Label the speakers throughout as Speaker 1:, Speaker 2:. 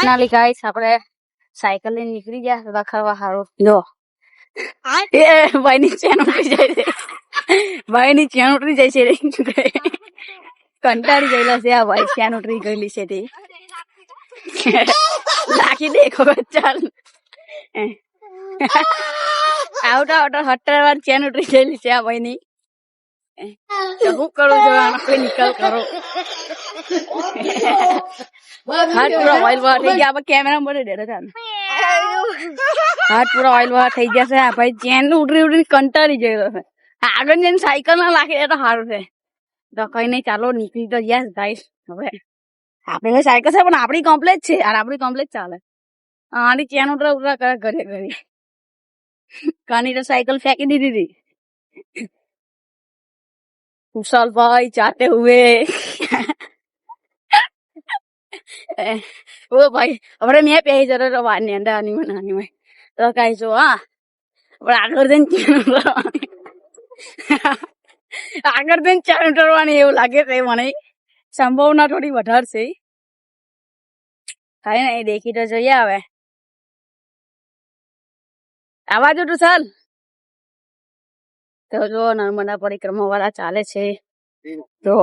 Speaker 1: નાલી guys આપણે cycle લઈને નીકળી ગયા રખડવા હારો જો એ ભાઈ ની ચેન ઉતરી જાય છે ભાઈ ની ચેન ઉતરી જાય છે કંટાળી ગયેલા છે આ ભાઈ ચેન ઉતરી ગયેલી છે તે લાખી દેખો ચાલ આવતા આવતા 17 વાર ચેન ઉતરી ગયેલી છે આ ભાઈ ની શું કરો છો આનો કોઈ નિકાલ કરો હાથ પૂરા ઓઇલ વાળા થઈ ગયા કેમેરા મળે ડેરો ચાલ હાથ પૂરા ઓઇલ વાળા થઈ ગયા છે આ ભાઈ ચેન ઉતરી ઉતરી કંટાળી ગયેલો છે આગળ જઈને સાયકલ ના લાગે એ તો સારું છે તો કઈ નહીં ચાલો નીકળી તો યસ ગાઈસ હવે આપડે સાયકલ છે પણ આપડી કમ્પ્લેટ છે અને આપડી કમ્પ્લેટ ચાલે આની ચેન ઉતરા ઉતરા કરે ઘરે ઘરે કાની તો સાયકલ ફેંકી દીધી હતી कुशल भाई जाते हुए वो भाई अपने मैं पे जरा रवानी अंडा आनी बनानी में तो कहीं जो हाँ आगर दिन आगर दिन चालू करवानी એવું લાગે છે મને સંભાવના થોડી વધારે છે કઈ નહીં દેખી તો જોઈએ હવે આવા જો તું ચાલ તો જો નર્મદા પરિક્રમા વાળા ચાલે છે તો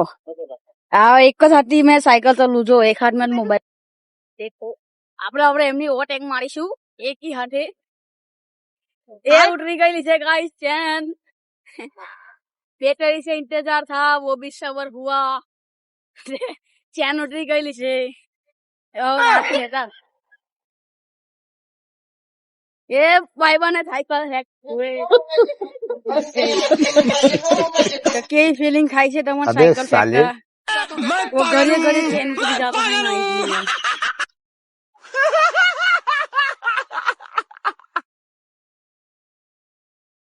Speaker 1: આ એક જ હતી મેં સાયકલ ચાલુ જો એક હાથ માં મોબાઈલ દેખો આપણે એમની ઓવરટેક મારીશું એક ही હાથે એ ઉતરી ગયેલી છે ગાઈસ ચેન બેટરી से इंतजार था वो भी सबर हुआ चैन उतरी गયેલી છે એ ભાઈ બને સાયકલ હેક કેવી ફીલિંગ થાય છે તમારે સાયકલ ઘરે ઘરે ચેન ઉતરી જતો